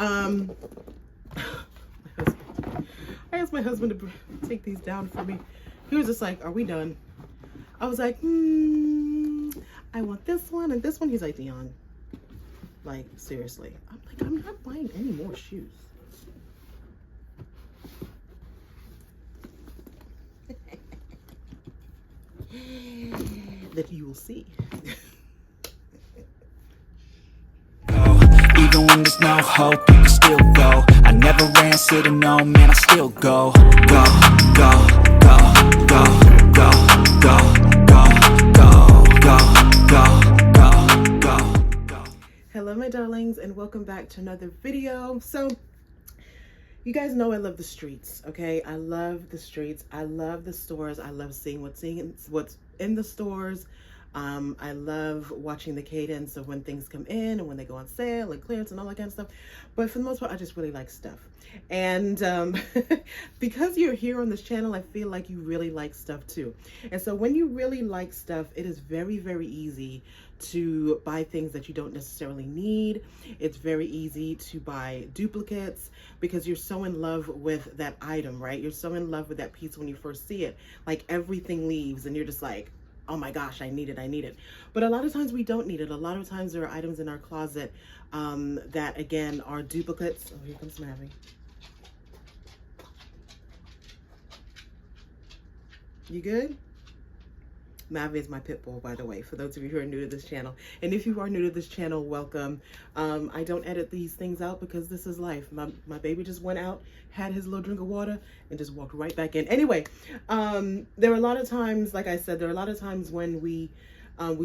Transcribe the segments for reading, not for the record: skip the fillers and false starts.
My husband, I asked my husband to take these down for me. He was just like, are we done? I was like, I want this one and this one. He's like, Dion, like, seriously. I'm like, I'm not buying any more shoes. That you will see. Even when there's no hope, you can still go. I never answer to no, man, I still go. Go, go, go, go, go, go, go, go, go, go, go. Hello, my darlings, and welcome back to another video. So, you guys know I love the streets, okay? I love the streets. I love the stores. I love seeing what's in the stores. I love watching the cadence of when things come in and when they go on sale and clearance and all that kind of stuff. But for the most part, I just really like stuff. And because you're here on this channel, I feel like you really like stuff too. And so when you really like stuff, it is very, very easy to buy things that you don't necessarily need. It's very easy to buy duplicates because you're so in love with that item, right? You're so in love with that piece when you first see it. Like everything leaves and you're just like, oh my gosh, I need it, I need it. But a lot of times we don't need it. A lot of times there are items in our closet that, again, are duplicates. Oh, here comes Mavi. You good? Mavi is my pit bull, by the way, for those of you who are new to this channel. And if you are new to this channel, welcome. I don't edit these things out because this is life. My baby just went out, had his little drink of water, and just walked right back in. Anyway, there are a lot of times, like I said, there are a lot of times when we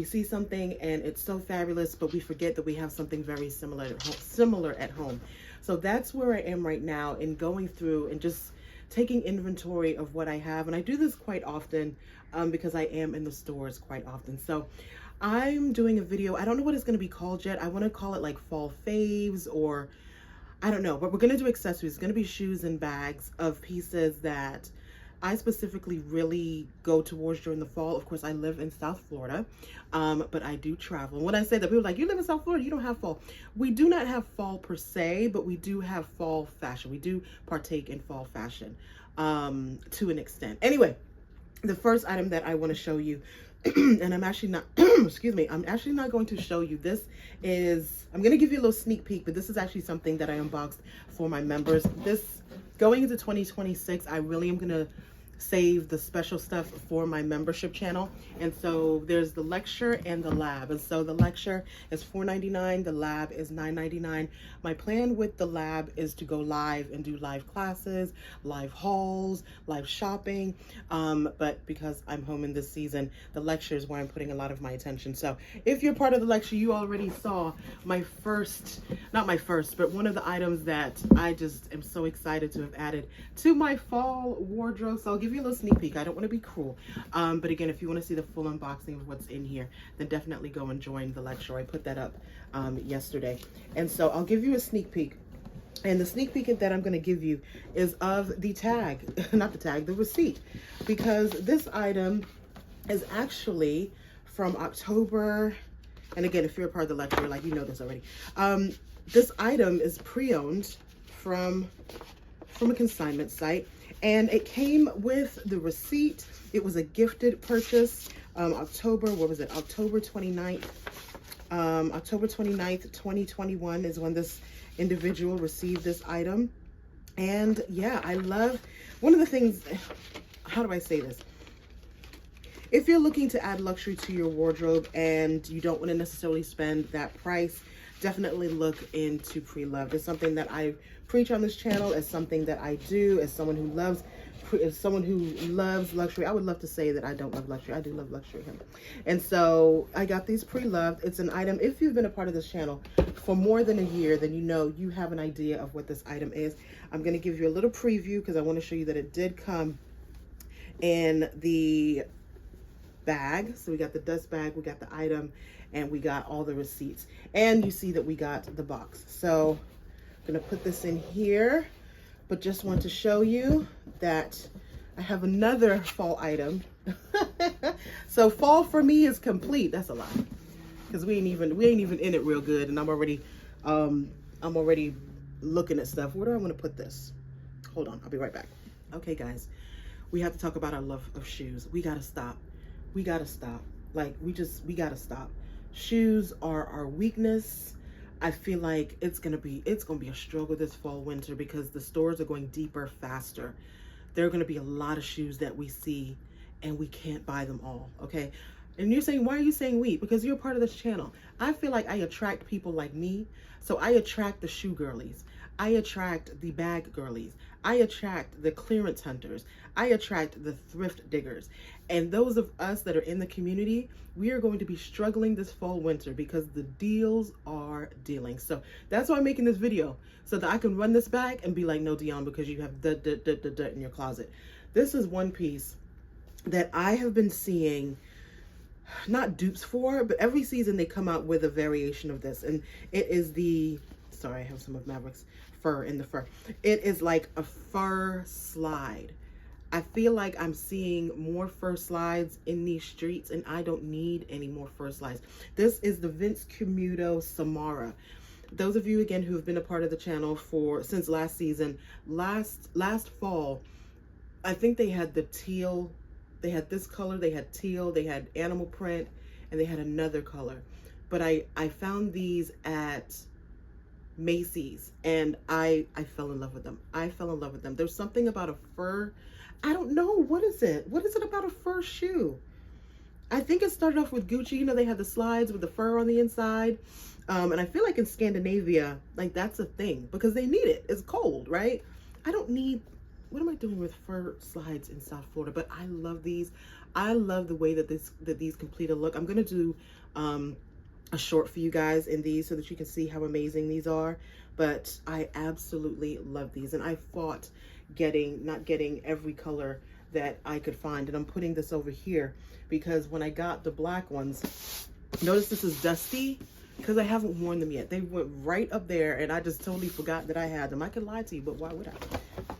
see something and it's so fabulous, but we forget that we have something very similar at home. So that's where I am right now in going through and just taking inventory of what I have. And I do this quite often because I am in the stores quite often. So I'm doing a video. I don't know what it's going to be called yet. I want to call it like fall faves, or I don't know, but we're going to do accessories. It's going to be shoes and bags of pieces that I specifically really go towards during the fall. Of course, I live in South Florida, but I do travel. When I say that, people are like, you live in South Florida, you don't have fall. We do not have fall per se, but we do have fall fashion. We do partake in fall fashion to an extent. Anyway, the first item that I want to show you, and I'm actually not, excuse me, I'm actually not going to show you. This is, I'm going to give you a little sneak peek, but this is actually something that I unboxed for my members. This, going into 2026, I really am going to save the special stuff for my membership channel. And so there's the lecture and the lab. And so the lecture is $4.99, the lab is $9.99. My plan with the lab is to go live and do live classes, live hauls, live shopping. But because I'm home in this season, the lecture is where I'm putting a lot of my attention. So if you're part of the lecture, you already saw my first, not my first, but one of the items that I just am so excited to have added to my fall wardrobe. So I'll give you a little sneak peek. I don't want to be cruel. But again, if you want to see the full unboxing of what's in here, then definitely go and join the lecture. I put that up yesterday. And so I'll give you a sneak peek. And the sneak peek that I'm going to give you is of the tag, not the tag, the receipt. Because this item is actually from October. And again, if you're a part of the lecture, like, you know this already. This item is pre-owned from a consignment site. And it came with the receipt. It was a gifted purchase. October 29th. October 29th, 2021 is when this individual received this item. And yeah, I love, one of the things, how do I say this? If you're looking to add luxury to your wardrobe and you don't want to necessarily spend that price, definitely look into Preloved. It's something that I preach on this channel. It's something that I do as someone who loves luxury. I would love to say that I don't love luxury. I do love luxury. And so I got these Preloved. It's an item, if you've been a part of this channel for more than a year, then you know you have an idea of what this item is. I'm going to give you a little preview because I want to show you that it did come in the bag. So we got the dust bag, we got the item, and we got all the receipts. And you see that we got the box. So I'm gonna put this in here, but just want to show you that I have another fall item. So fall for me is complete. That's a lot, because we ain't even in it real good, and I'm already looking at stuff. Where do I want to put this? Hold on, I'll be right back. Okay, guys, we have to talk about our love of shoes. We gotta stop. We gotta stop. Like, we gotta stop. Shoes are our weakness. I feel like it's gonna be a struggle this fall, winter, because the stores are going deeper, faster. There are gonna be a lot of shoes that we see and we can't buy them all, okay? And you're saying, why are you saying we? Because you're part of this channel. I feel like I attract people like me. So I attract the shoe girlies. I attract the bag girlies. I attract the clearance hunters. I attract the thrift diggers. And those of us that are in the community, we are going to be struggling this fall, winter, because the deals are dealing. So that's why I'm making this video, so that I can run this back and be like, no, Dion, because you have dirt in your closet. This is one piece that I have been seeing, not dupes for, but every season they come out with a variation of this. And it is the, sorry, I have some of Maverick's fur in the fur. It is like a fur slide. I feel like I'm seeing more fur slides in these streets, and I don't need any more fur slides. This is the Vince Camuto Samara. Those of you, again, who have been a part of the channel since last season, last fall, I think they had the teal. They had this color, they had teal, they had animal print, and they had another color. But I found these at Macy's, and I fell in love with them. I fell in love with them. There's something about a fur. I don't know. What is it? What is it about a fur shoe? I think it started off with Gucci. You know, they had the slides with the fur on the inside. And I feel like in Scandinavia, like, that's a thing because they need it. It's cold, right? I don't need... What am I doing with fur slides in South Florida? But I love these. I love the way that these complete a look. I'm gonna do a short for you guys in these so that you can see how amazing these are. But I absolutely love these, and I fought not getting every color that I could find. And I'm putting this over here because when I got the black ones, notice this is dusty because I haven't worn them yet. They went right up there, and I just totally forgot that I had them. I could lie to you, but why would I?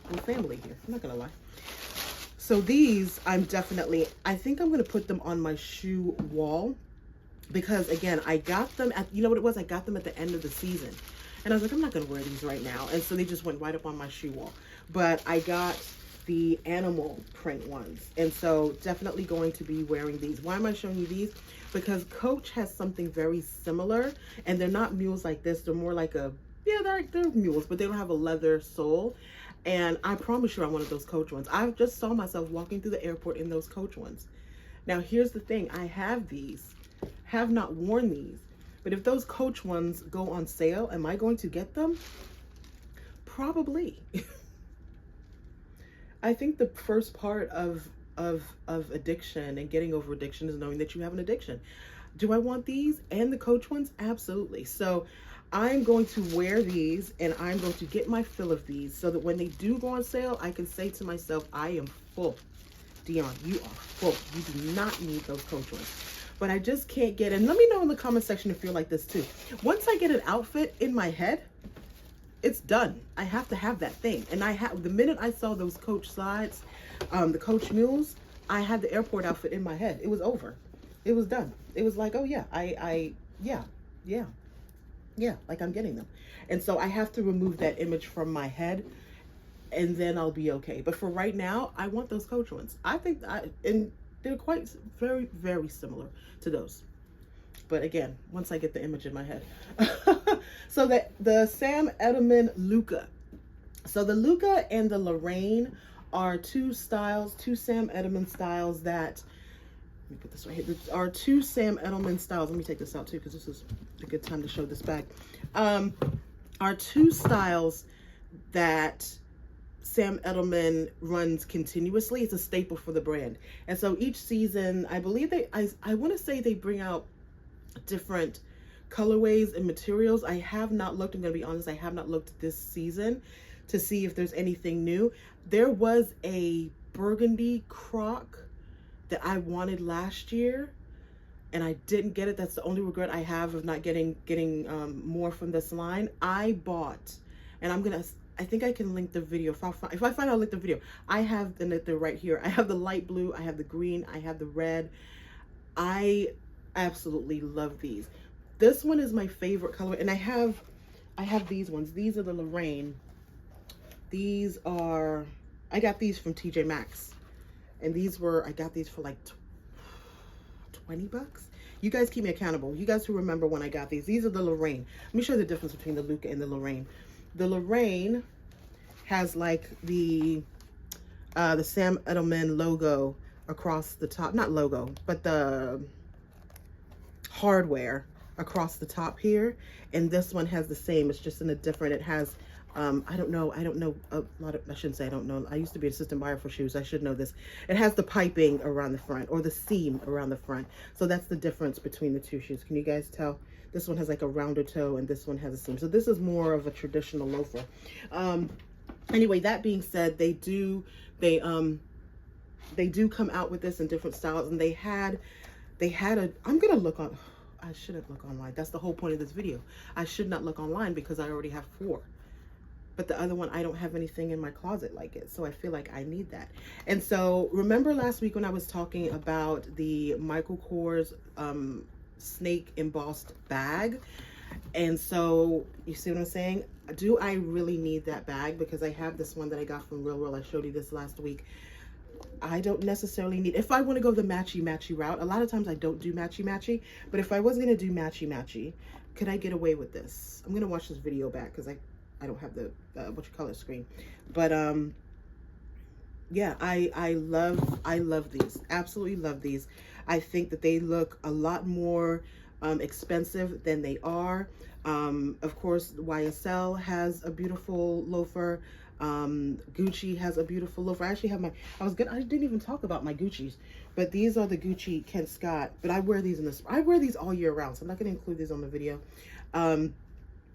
We're family here. I'm not gonna lie. So these, I think I'm gonna put them on my shoe wall because, again, I got them at, you know what it was? I got them at the end of the season, and I was like, I'm not gonna wear these right now, and so they just went right up on my shoe wall. But I got the animal print ones, and so definitely going to be wearing these. Why am I showing you these? Because Coach has something very similar, and they're not mules like this. They're more like a, yeah, they're mules, but they don't have a leather sole. And I promise you, I'm one of those Coach ones. I just saw myself walking through the airport in those Coach ones. Now, here's the thing. I have these, have not worn these. But if those Coach ones go on sale, am I going to get them? Probably. I think the first part of addiction and getting over addiction is knowing that you have an addiction. Do I want these and the Coach ones? Absolutely. So I'm going to wear these, and I'm going to get my fill of these so that when they do go on sale, I can say to myself, I am full. Dion, you are full. You do not need those Coach ones. But I just can't get it. And let me know in the comment section if you're like this too. Once I get an outfit in my head, it's done. I have to have that thing. And the minute I saw those Coach slides, the Coach mules, I had the airport outfit in my head. It was over. It was done. It was like, oh yeah, yeah, like I'm getting them. And so I have to remove that image from my head, and then I'll be okay. But for right now, I want those Coach ones. I think and they're quite very, very similar to those. But again, once I get the image in my head. So the Sam Edelman Luca. So the Luca and the Lorraine are two styles, two Sam Edelman styles that, let me put this right here. There are two Sam Edelman styles. Let me take this out too, because this is a good time to show this bag. Are two styles that Sam Edelman runs continuously. It's a staple for the brand. And so each season, I believe I want to say they bring out different colorways and materials. I have not looked, I'm going to be honest, I have not looked this season to see if there's anything new. There was a burgundy croc that I wanted last year, and I didn't get it. That's the only regret I have of not getting more from this line. I bought, and I think I can link the video. If I find out, link the video. I have they're right here. I have the light blue, I have the green, I have the red. I absolutely love these. This one is my favorite color, and I have I have these ones. These are the Lorraine. These are, I got these from TJ Maxx. And these were, I got these for like 20 bucks. You guys keep me accountable. You guys who remember when I got these. These are the Lorraine. Let me show you the difference between the Luca and the Lorraine. The Lorraine has like the Sam Edelman logo across the top. Not logo, but the hardware across the top here. And this one has the same. It's just in a different, it has I don't know a lot of, I shouldn't say I don't know. I used to be an assistant buyer for shoes. I should know this. It has the piping around the front, or the seam around the front. So that's the difference between the two shoes. Can you guys tell? This one has like a rounder toe and this one has a seam. So this is more of a traditional loafer. Anyway, that being said, they do come out with this in different styles, and they had a, I'm gonna look on, I shouldn't look online. That's the whole point of this video. I should not look online because I already have 4. But the other one, I don't have anything in my closet like it. So I feel like I need that. And so remember last week when I was talking about the Michael Kors snake embossed bag? And so you see what I'm saying? Do I really need that bag? Because I have this one that I got from Real. I showed you this last week. I don't necessarily need, if I want to go the matchy route, a lot of times I don't do matchy, but if I was going to do matchy, could I get away with this? I'm going to watch this video back because I don't have the color screen, but yeah, I love these. Absolutely love these. I think that they look a lot more expensive than they are. Of course, YSL has a beautiful loafer. Gucci has a beautiful loafer. I actually have I didn't even talk about my Gucci's, but these are the Gucci Ken Scott, but I wear these I wear these all year round, so I'm not going to include these on the video.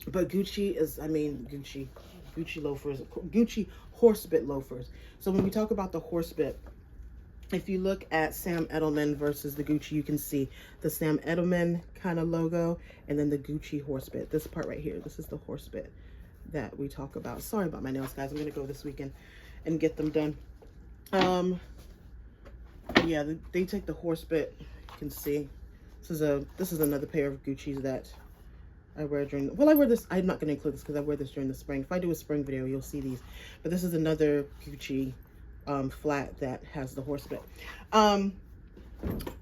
But Gucci is, I mean, Gucci loafers, Gucci horsebit loafers. So when we talk about the horsebit, if you look at Sam Edelman versus the Gucci, you can see the Sam Edelman kind of logo and then the Gucci horsebit. This part right here, this is the horsebit that we talk about. Sorry about my nails, guys. I'm going to go this weekend and get them done. Yeah, they take the horsebit. You can see this is another pair of Gucci's that I wear during, well, I wear this, I'm not going to include this because I wear this during the spring. If I do a spring video, you'll see these. But this is another Gucci flat that has the horsebit. All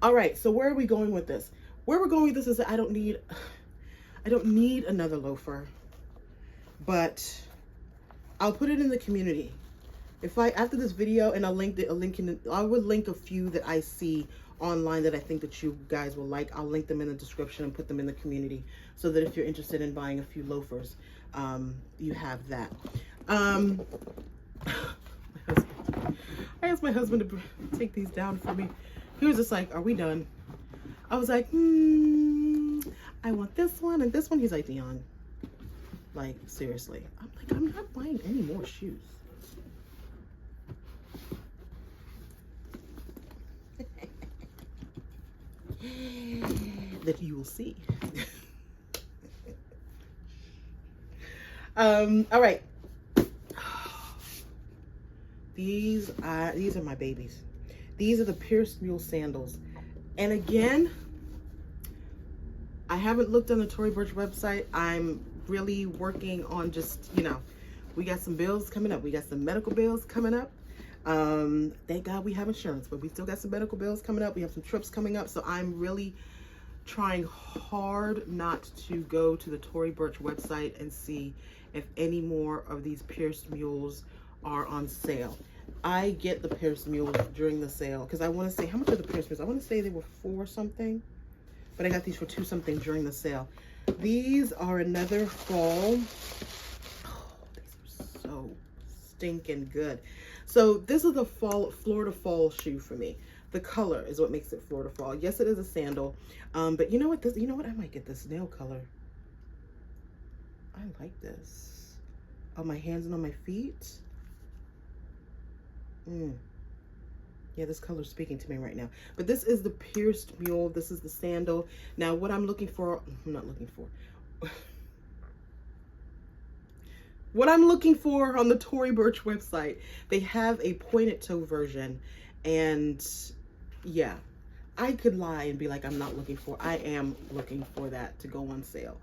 right, so where are we going with this? Where we're going with this is that I don't need another loafer, but I'll put it in the community. After this video, and I would link a few that I see online that I think that you guys will like. I'll link them in the description and put them in the community so that if you're interested in buying a few loafers, you have that. I asked my husband to take these down for me. He was just like, are we done? I was like, I want this one and this one. He's like, Dion, like, seriously. I'm like, I'm not buying any more shoes. That you will see. All right. These are my babies. These are the pierced mule sandals. And again, I haven't looked on the Tory Burch website. I'm really working on just, we got some bills coming up. We got some medical bills coming up. Thank God we have insurance, but we still got some medical bills coming up. We have some trips coming up. So I'm really trying hard not to go to the Tory Burch website and see if any more of these pierced mules are on sale. I get the pierced mules during the sale because I want to say, how much are the pierced mules? I want to say they were $4 something, but I got these for $2 something during the sale. These are another fall. Oh, these are so stinking good. So this is the Florida fall shoe for me. The color is what makes it Florida fall. Yes, it is a sandal. But you know what? I might get this nail color. I like this. On my hands and on my feet. Yeah, this color is speaking to me right now. But this is the pierced mule. This is the sandal. Now, what I'm looking for, what I'm looking for on the Tory Burch website, they have a pointed toe version. And yeah, I could lie and be like, I am looking for that to go on sale.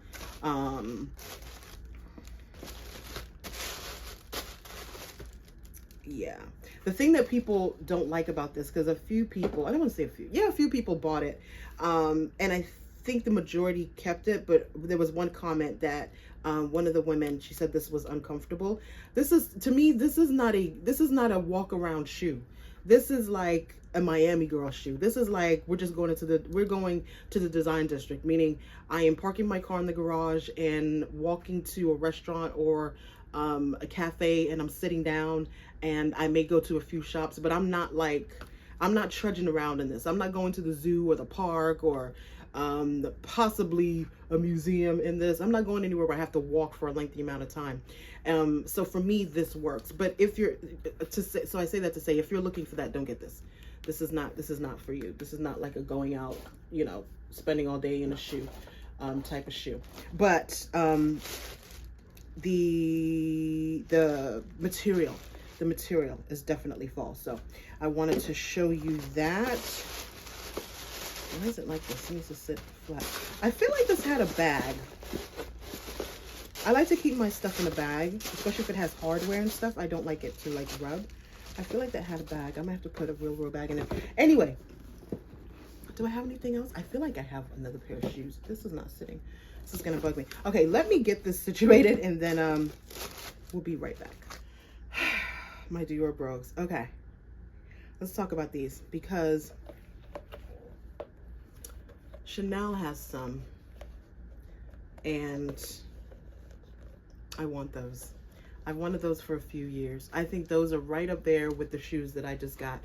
Yeah. The thing that people don't like about this, because a few people, I don't want to say a few, yeah, a few people bought it. And I think the majority kept it, but there was one comment that one of the women, she said this was uncomfortable. This is, to me, this is not a walk around shoe. This is like a Miami girl shoe. This is like, we're going to the design district, meaning I am parking my car in the garage and walking to a restaurant or a cafe, and I'm sitting down, and I may go to a few shops, but I'm not trudging around in this. I'm not going to the zoo or the park or possibly a museum in this. I'm not going anywhere where I have to walk for a lengthy amount of time. So for me, this works. But if you're so I say that to say, if you're looking for that, don't get this. This is not for you. This is not like a going out, you know, spending all day in a shoe type of shoe. But the material is definitely fall. So I wanted to show you that. Why is it like this? It needs to sit flat. I feel like this had a bag. I like to keep my stuff in a bag, especially if it has hardware and stuff. I don't like it to like rub. I feel like that had a bag. I'm gonna have to put a real bag in it. Anyway, do I have anything else? I feel like I have another pair of shoes. This is not sitting. This is gonna bug me. Okay, let me get this situated, and then we'll be right back. My Dior brogues. Okay, let's talk about these, because Chanel has some, and I want those. I've wanted those for a few years. I think those are right up there with the shoes that I just got,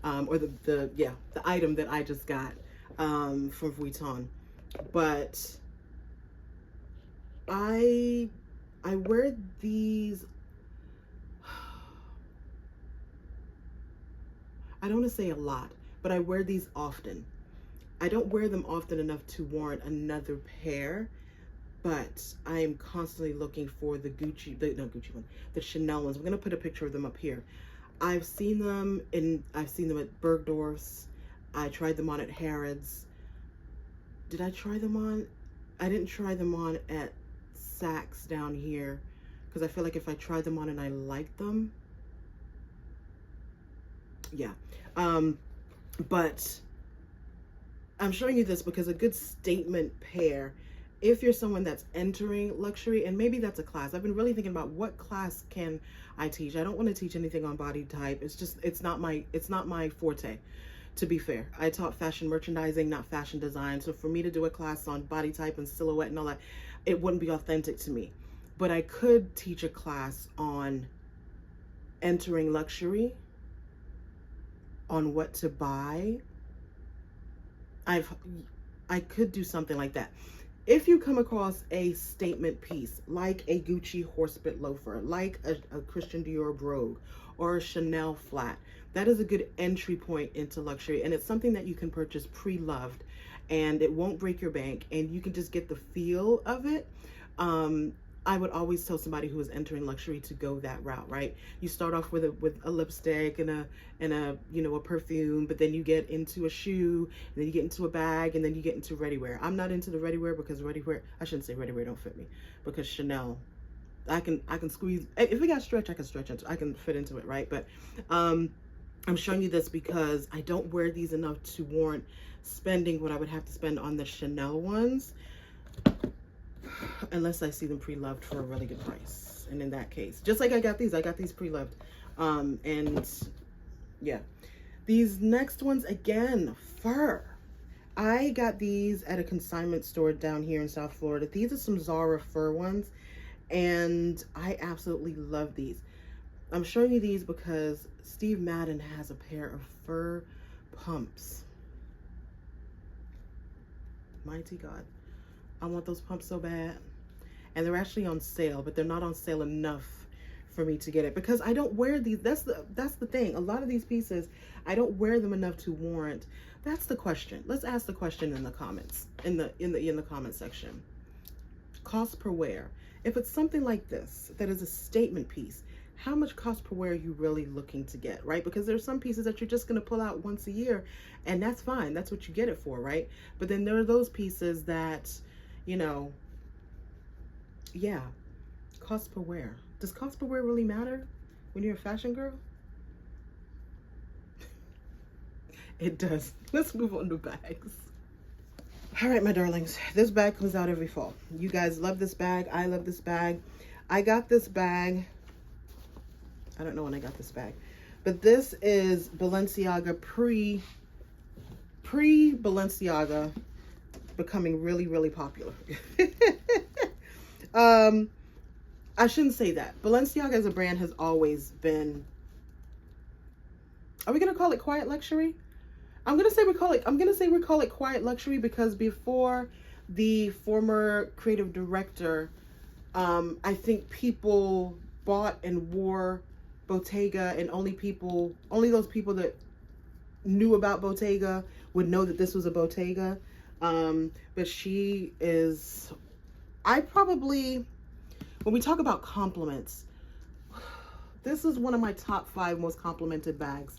or the item that I just got from Vuitton. But I wear these. I don't want to say a lot, but I wear these often. I don't wear them often enough to warrant another pair, but I am constantly looking for the the Chanel ones. We're gonna put a picture of them up here. I've seen them at Bergdorf's. I tried them on at Harrods. Did I try them on? I didn't try them on at Saks down here, because I feel like if I tried them on and I liked them, yeah. But I'm showing you this because a good statement pair, if you're someone that's entering luxury, and maybe that's a class. I've been really thinking about what class can I teach. I don't want to teach anything on body type. It's not my forte, to be fair. I taught fashion merchandising, not fashion design. So for me to do a class on body type and silhouette and all that, it wouldn't be authentic to me. But I could teach a class on entering luxury, on what to buy. I could do something like that. If you come across a statement piece, like a Gucci horsebit loafer, like a Christian Dior brogue, or a Chanel flat, that is a good entry point into luxury. And it's something that you can purchase pre-loved, and it won't break your bank, and you can just get the feel of it. I would always tell somebody who is entering luxury to go that route, right? You start off with a lipstick and a perfume, but then you get into a shoe, and then you get into a bag, and then you get into ready-wear. I'm not into the ready-wear, because ready-wear, I shouldn't say ready-wear don't fit me, because Chanel, I can squeeze, if it got stretch, I can fit into it, right? But I'm showing you this because I don't wear these enough to warrant spending what I would have to spend on the Chanel ones, unless I see them pre-loved for a really good price. And in that case, just like I got these pre-loved. And yeah, these next ones, again, fur. I got these at a consignment store down here in South Florida. These are some Zara fur ones, and I absolutely love these. I'm showing you these because Steve Madden has a pair of fur pumps. Mighty God. I want those pumps so bad. And they're actually on sale, but they're not on sale enough for me to get it, because I don't wear these. That's the thing. A lot of these pieces, I don't wear them enough to warrant. That's the question. Let's ask the question in the comments, in the comment section. Cost per wear. If it's something like this that is a statement piece, how much cost per wear are you really looking to get, right? Because there's some pieces that you're just going to pull out once a year, and that's fine. That's what you get it for, right? But then there are those pieces that, you know, yeah, cost per wear. Does cost per wear really matter when you're a fashion girl? It does. Let's move on to bags. All right, my darlings, this bag comes out every fall. You guys love this bag. I love this bag. I got this bag. I don't know when I got this bag, but this is Balenciaga pre-Balenciaga becoming really, really popular. I shouldn't say that. Balenciaga as a brand has always been, are we going to call it quiet luxury? I'm going to say we call it quiet luxury because before the former creative director, I think people bought and wore Bottega, and only those people that knew about Bottega would know that this was a Bottega. But she is, when we talk about compliments, this is one of my top 5 most complimented bags.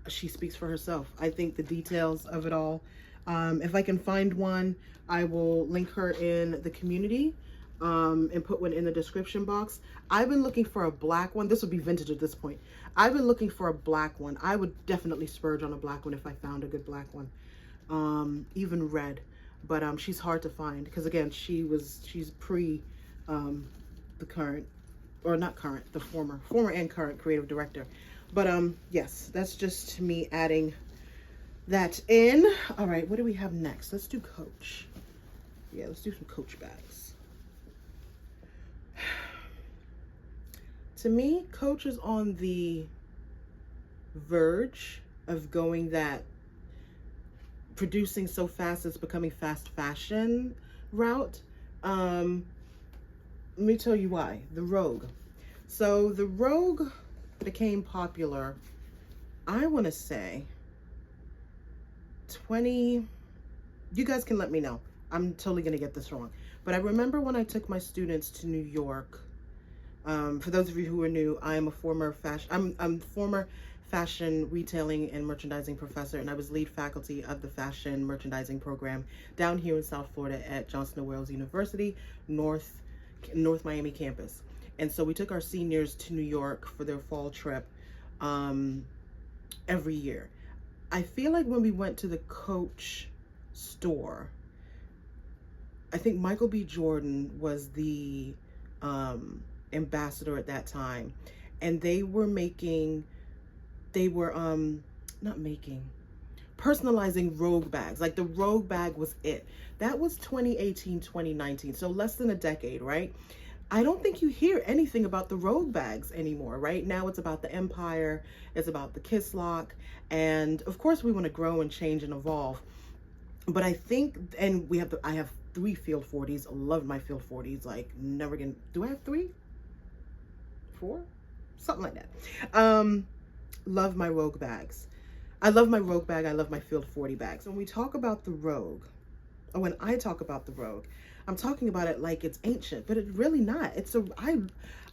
She speaks for herself. I think the details of it all. If I can find one, I will link her in the community and put one in the description box. I've been looking for a black one. This would be vintage at this point. I've been looking for a black one. I would definitely splurge on a black one if I found a good black one. Even red. But she's hard to find because, again, she's pre the current, or not current, the former and current creative director. But yes, that's just me adding that in. All right, what do we have next? Let's do Coach. Yeah, let's do some Coach bags. To me, Coach is on the verge of going that producing so fast it's becoming fast fashion route. Let me tell you why. The Rogue. So the Rogue became popular, I want to say 20, you guys can let me know. I'm totally going to get this wrong. But I remember when I took my students to New York, for those of you who are new, I'm a former fashion retailing and merchandising professor, and I was lead faculty of the fashion merchandising program down here in South Florida at Johnson & Wales University, North Miami campus. And so we took our seniors to New York for their fall trip every year. I feel like when we went to the Coach store, I think Michael B. Jordan was the ambassador at that time, and they were personalizing Rogue bags. Like the Rogue bag was it. That was 2018, 2019, so less than a decade, right? I don't think you hear anything about the Rogue bags anymore. Right now it's about the Empire, it's about the Kiss Lock, and of course we want to grow and change and evolve. But I think, and I have 3 Field 40s. I love my Field 40s, like never gonna, do I have 3? 4? Something like that. Love my Rogue bags. I love my Rogue bag. I love my Field 40 bags. When we talk about the Rogue, or when I talk about the Rogue, I'm talking about it like it's ancient, but it's really not.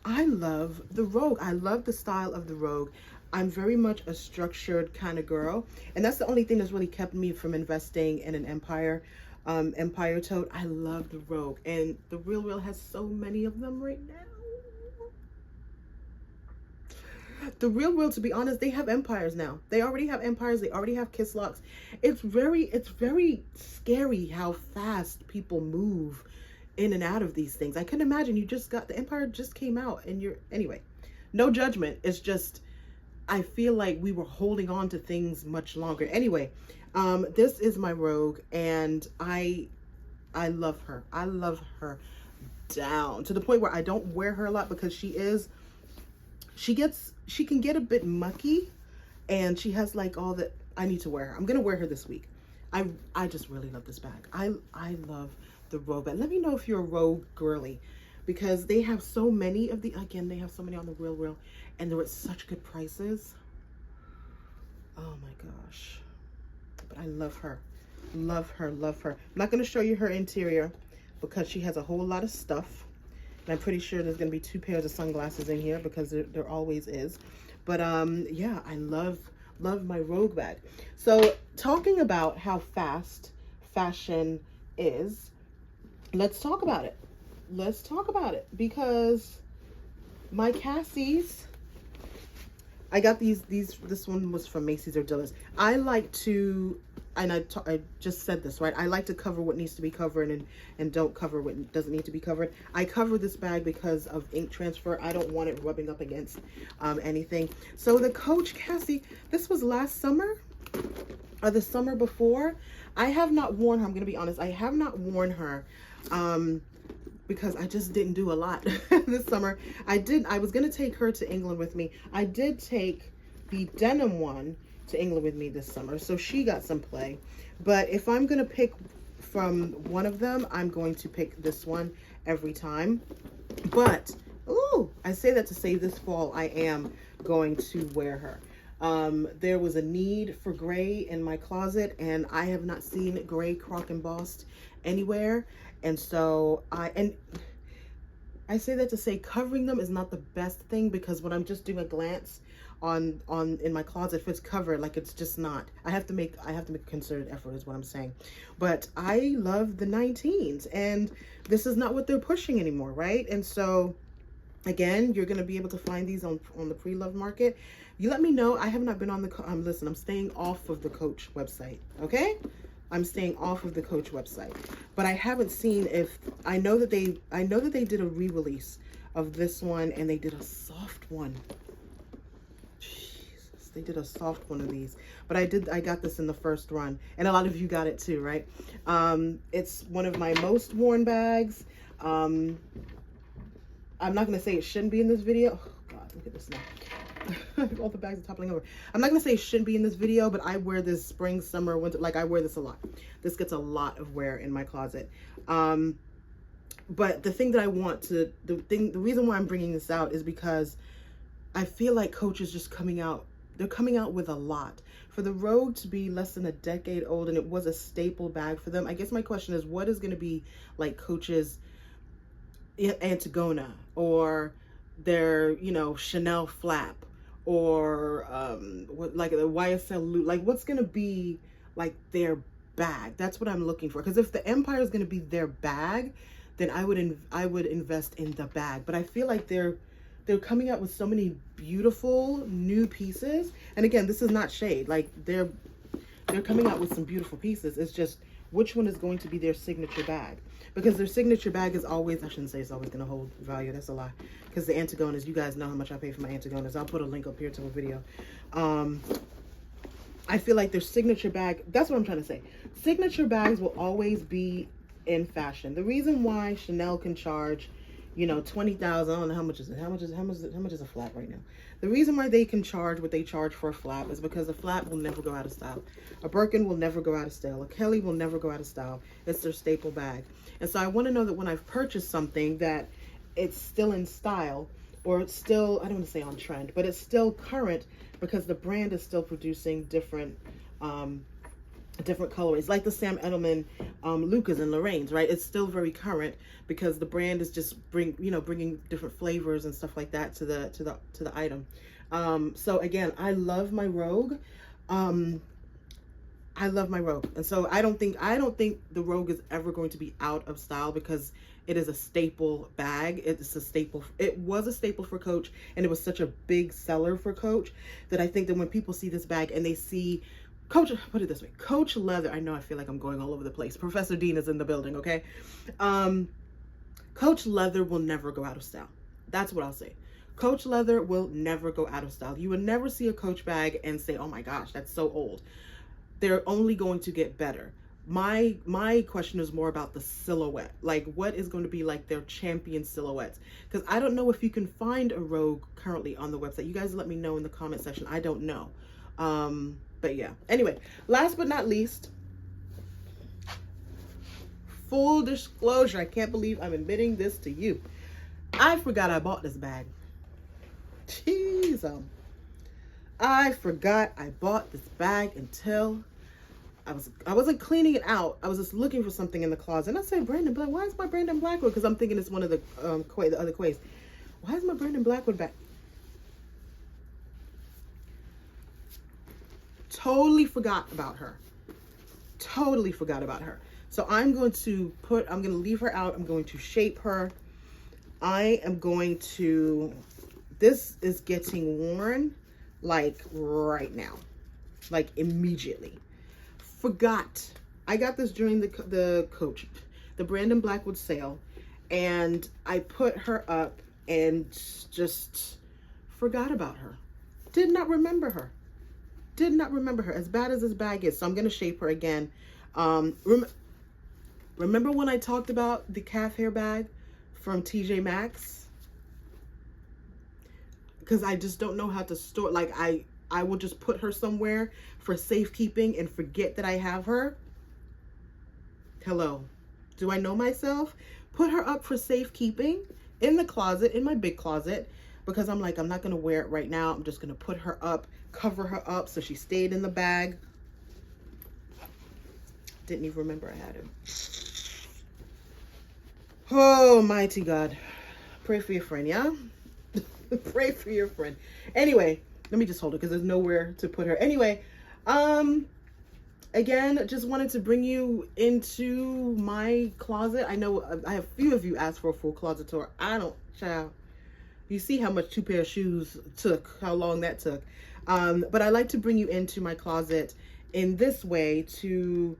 I love the Rogue. I love the style of the Rogue. I'm very much a structured kind of girl, and that's the only thing that's really kept me from investing in an Empire tote. I love the Rogue, and the Real has so many of them right now. The Real, to be honest, they have Empires now. They already have Empires. They already have Kiss Locks. It's very scary how fast people move in and out of these things. I couldn't imagine the Empire just came out and anyway, no judgment. It's just, I feel like we were holding on to things much longer. Anyway, this is my Rogue, and I love her. I love her down to the point where I don't wear her a lot because she can get a bit mucky, and she has like all that I need to wear her. I'm gonna wear her this week. I just really love this bag. I love the Rogue bag. Let me know if you're a Rogue girly, because they have so many of they have so many on the Real, and they're at such good prices. Oh my gosh. But I love her. Love her. I'm not gonna show you her interior because she has a whole lot of stuff. And I'm pretty sure there's going to be 2 pairs of sunglasses in here because there always is. But yeah, I love my Rogue bag. So talking about how fast fashion is, let's talk about it. Because my Cassies, I got this one was from Macy's or Dillard's. I like to, and I just said this, right? I like to cover what needs to be covered and don't cover what doesn't need to be covered. I cover this bag because of ink transfer. I don't want it rubbing up against anything. So the Coach Cassie, this was last summer or the summer before. I have not worn her. I'm going to be honest. I have not worn her because I just didn't do a lot this summer. I was going to take her to England with me. I did take the denim one to England with me this summer, so she got some play. But if I'm going to pick from one of them, I'm going to pick this one every time. But, ooh, I say that to say this fall I am going to wear her. There was a need for gray in my closet, and I have not seen gray croc embossed anywhere. And so I say that to say covering them is not the best thing, because when I'm just doing a glance on in my closet, if it's covered, like, it's just not. I have to make a concerted effort is what I'm saying. But I love the 19s, and this is not what they're pushing anymore, right? And so again, you're going to be able to find these on the Preloved market. You let me know. I have not been on the listen, I'm staying off of the Coach website, okay? I'm staying off of the Coach website. But I haven't seen if I know that they did a re-release of this one, and they did a soft one. Jesus, they did a soft one of these. But I got this in the first run, and a lot of you got it too, right? It's one of my most worn bags. I'm not going to say it shouldn't be in this video. Oh, God, look at this now. All the bags are toppling over. I'm not going to say it shouldn't be in this video, but I wear this spring, summer, winter. Like, I wear this a lot. This gets a lot of wear in my closet. But the thing that I want to, the reason why I'm bringing this out is because I feel like Coach is just coming out. They're coming out with a lot. For the Rogue to be less than a decade old, and it was a staple bag for them, I guess my question is, what is going to be like Coach's Antigona, or their, you know, Chanel flap, or like the YSL loop? Like, what's going to be like their bag? That's what I'm looking for. Because if the Empire is going to be their bag, then I would invest in the bag. But I feel like they're coming out with so many beautiful new pieces. And again, this is not shade. Like, they're coming out with some beautiful pieces. It's just which one is going to be their signature bag. Because their signature bag is always, I shouldn't say it's always going to hold value. That's a lie. Because the Antigonas, you guys know how much I pay for my Antigonas. I'll put a link up here to a video. I feel like their signature bag, that's what I'm trying to say. Signature bags will always be in fashion. The reason why Chanel can charge, you know, $20,000, I don't know how much is it. How much is a flap right now? The reason why they can charge what they charge for a flap is because a flap will never go out of style. A Birkin will never go out of style. A Kelly will never go out of style. It's their staple bag. And so I want to know that when I've purchased something, that it's still in style, or it's still, I don't want to say on trend, but it's still current, because the brand is still producing different colorways, like the Sam Edelman Lucas and Lorraine's, right? It's still very current because the brand is just bringing different flavors and stuff like that to the item. So again, I love my Rogue. I love my Rogue, and so I don't think the Rogue is ever going to be out of style, because it is a staple bag. It's a staple. It was a staple for Coach, and it was such a big seller for Coach that I think that when people see this bag and they see Coach, put it this way, Coach leather. I know I feel like I'm going all over the place. Professor Dean is in the building, okay? Coach leather will never go out of style. That's what I'll say. Coach leather will never go out of style. You will never see a Coach bag and say, oh my gosh, that's so old. They're only going to get better. My question is more about the silhouette. Like, what is going to be like their champion silhouettes? Because I don't know if you can find a Rogue currently on the website. You guys let me know in the comment section. I don't know. But yeah, anyway, last but not least, full disclosure, I can't believe I'm admitting this to you. I forgot I bought this bag. Jeez, I forgot I bought this bag until I wasn't cleaning it out. I was just looking for something in the closet, and I said, Brandon Black, why is my Brandon Blackwood? Because I'm thinking it's one of the other Quays. Why is my Brandon Blackwood back? Totally forgot about her. Totally forgot about her. So I'm going to leave her out. I'm going to shape her. I am going to, this is getting worn. like right now, like immediately. Forgot. I got this during the Brandon Blackwood sale, and I put her up and just forgot about her. Did not remember her. Did not remember her. As bad as this bag is, so I'm gonna shape her again. Remember when I talked about the calf hair bag from TJ Maxx? Because I just don't know how to store. Like I will just put her somewhere for safekeeping and forget that I have her. Hello. Do I know myself? Put her up for safekeeping in the closet, in my big closet, because I'm like, I'm not going to wear it right now. I'm just going to put her up, cover her up so she stayed in the bag. Didn't even remember I had him. Oh, mighty God. Pray for your friend, yeah? Pray for your friend. Anyway, let me just hold it because there's nowhere to put her. Anyway, again, just wanted to bring you into my closet. I know I have a few of you asked for a full closet tour. I don't, child. You see how much 2 pair of shoes took, how long that took. But I like to bring you into my closet in this way to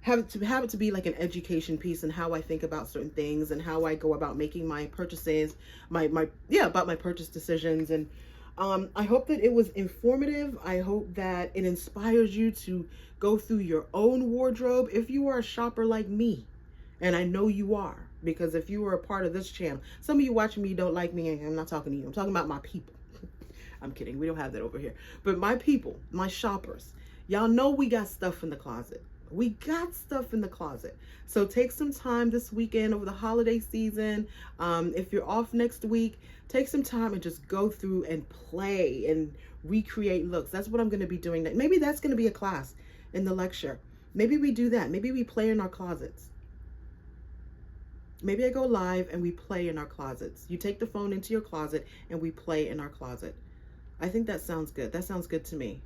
have it to be like an education piece and how I think about certain things and how I go about making my purchases, about my purchase decisions. And I hope that it was informative. I hope that it inspires you to go through your own wardrobe if you are a shopper like me. And I know you are, because if you are a part of this channel, some of you watching me don't like me. I'm not talking to you. I'm talking about my people. I'm kidding. We don't have that over here. But my people, my shoppers, y'all know we got stuff in the closet. We got stuff in the closet. So take some time this weekend over the holiday season. If you're off next week, take some time and just go through and play and recreate looks. That's what I'm going to be doing. Maybe that's going to be a class in the lecture. Maybe we do that. Maybe we play in our closets. Maybe I go live and we play in our closets. You take the phone into your closet and we play in our closet. I think that sounds good. That sounds good to me.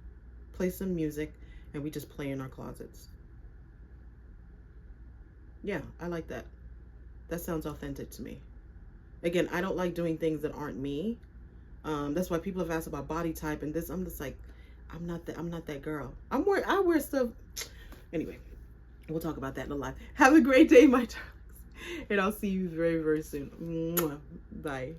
Play some music and we just play in our closets. Yeah, I like that. That sounds authentic to me. Again, I don't like doing things that aren't me. That's why people have asked about body type and this. I'm just like, I'm not that girl. I wear stuff. Anyway, we'll talk about that in a live. Have a great day, my darlings. And I'll see you very, very soon. Bye.